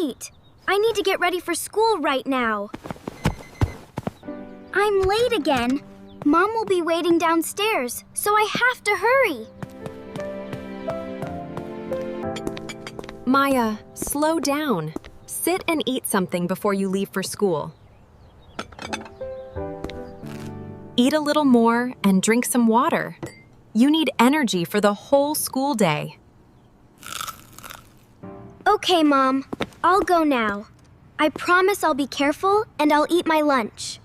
late. I need to get ready for school right now. I'm late again. Mom will be waiting downstairs, so I have to hurry. Maya, slow down. Sit and eat something before you leave for school. Eat a little more and drink some water. You need energy for the whole school day. Okay, Mom. I'll go now. I promise I'll be careful and I'll eat my lunch.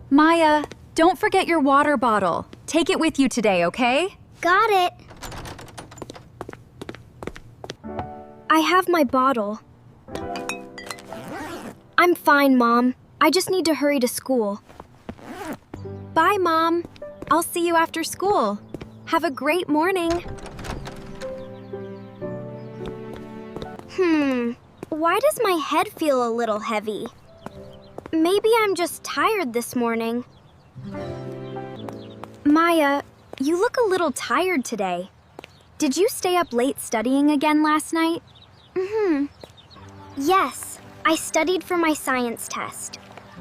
Maya, don't forget your water bottle. Take it with you today, okay? Got it. I have my bottle. I'm fine, Mom. I just need to hurry to school. Bye, Mom. I'll see you after school. Have a great morning. Why does my head feel a little heavy? Maybe I'm just tired this morning. Maya, you look a little tired today. Did you stay up late studying again last night? Yes, I studied for my science test.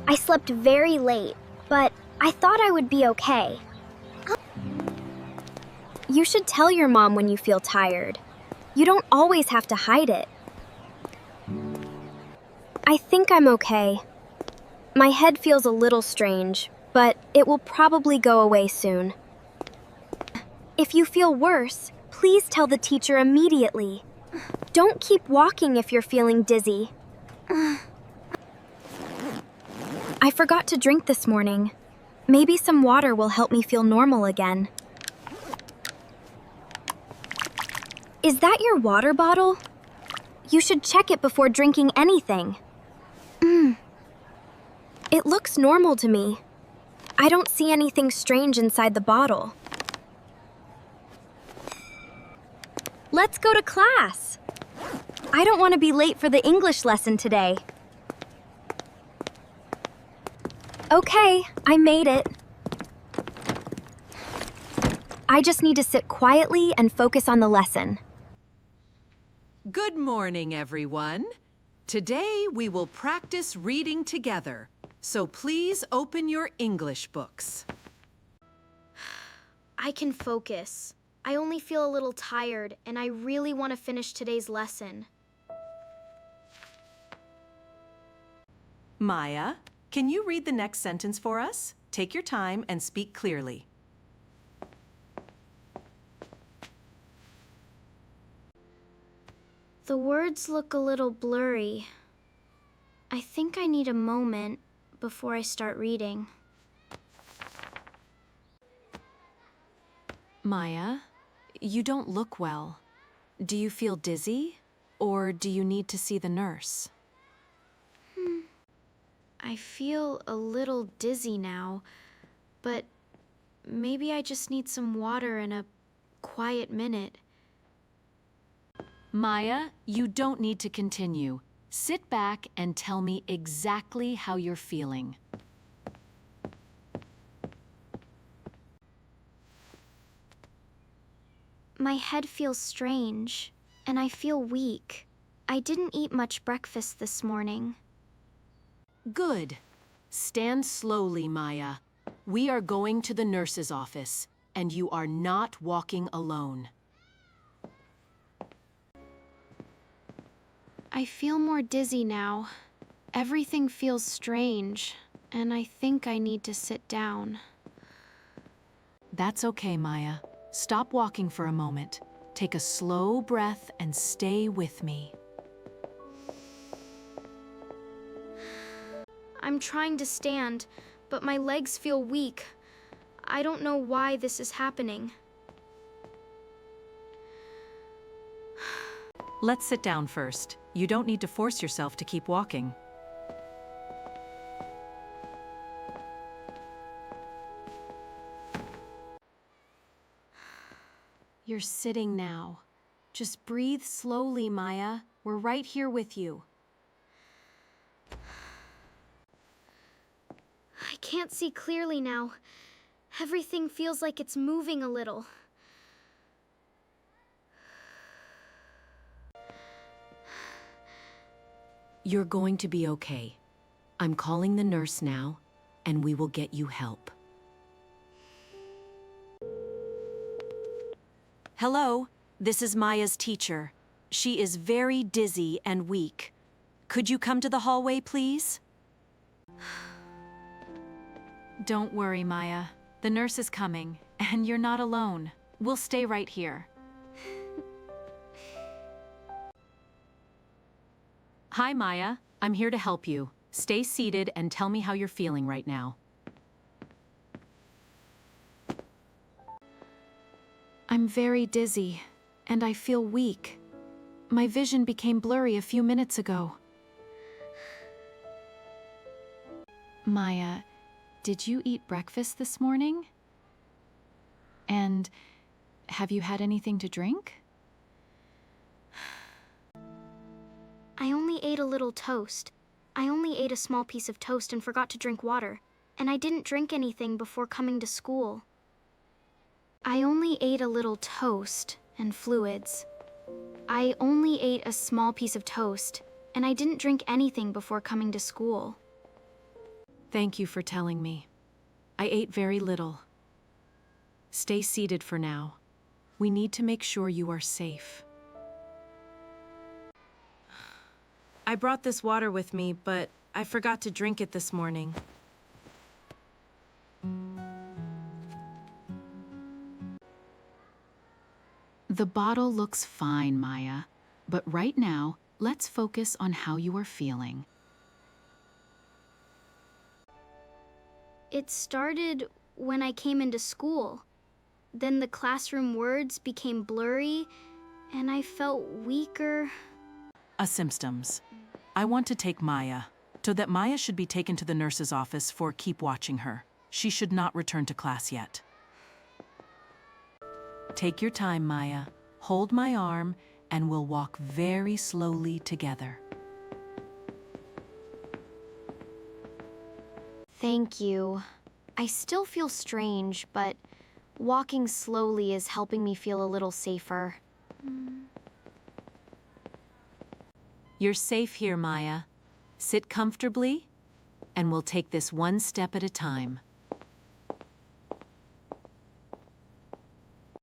I slept very late, but I thought I would be okay. You should tell your mom when you feel tired. You don't always have to hide it. I think I'm okay. My head feels a little strange, but it will probably go away soon. If you feel worse, please tell the teacher immediately. Don't keep walking if you're feeling dizzy. I forgot to drink this morning. Maybe some water will help me feel normal again. Is that your water bottle? You should check it before drinking anything. It looks normal to me. I don't see anything strange inside the bottle. Let's go to class. I don't want to be late for the English lesson today. Okay, I made it. I just need to sit quietly and focus on the lesson. Good morning, everyone. Today we will practice reading together, so please open your English books. I can focus. I only feel a little tired, and I really want to finish today's lesson. Maya, can you read the next sentence for us? Take your time and speak clearly. The words look a little blurry. I think I need a moment before I start reading. Maya, you don't look well. Do you feel dizzy, or do you need to see the nurse? I feel a little dizzy now, but maybe I just need some water and a quiet minute. Maya, you don't need to continue. Sit back and tell me exactly how you're feeling. My head feels strange, and I feel weak. I didn't eat much breakfast this morning. Good. Stand slowly, Maya. We are going to the nurse's office, and you are not walking alone. I feel more dizzy now. Everything feels strange, and I think I need to sit down. That's okay, Maya. Stop walking for a moment. Take a slow breath and stay with me. I'm trying to stand, but my legs feel weak. I don't know why this is happening. Let's sit down first. You don't need to force yourself to keep walking. You're sitting now. Just breathe slowly, Maya. We're right here with you. I can't see clearly now. Everything feels like it's moving a little. You're going to be okay. I'm calling the nurse now, and we will get you help. Hello, this is Maya's teacher. She is very dizzy and weak. Could you come to the hallway, please? Don't worry, Maya. The nurse is coming, and you're not alone. We'll stay right here. Hi, Maya. I'm here to help you. Stay seated and tell me how you're feeling right now. I'm very dizzy, and I feel weak. My vision became blurry a few minutes ago. Maya, did you eat breakfast this morning? And have you had anything to drink? I only ate a little toast. I only ate a small piece of toast and forgot to drink water. And I didn't drink anything before coming to school. I only ate a little toast and fluids. I only ate a small piece of toast, and I didn't drink anything before coming to school. Thank you for telling me. I ate very little. Stay seated for now. We need to make sure you are safe. I brought this water with me, but I forgot to drink it this morning. The bottle looks fine, Maya. But right now, let's focus on how you are feeling. It started when I came into school. Then the classroom words became blurry, and I felt weaker. Symptoms. I want to take Maya, so that Maya should be taken to the nurse's office for keep watching her. She should not return to class yet. Take your time, Maya. Hold my arm, and we'll walk very slowly together. Thank you. I still feel strange, but walking slowly is helping me feel a little safer. You're safe here, Maya. Sit comfortably, and we'll take this one step at a time.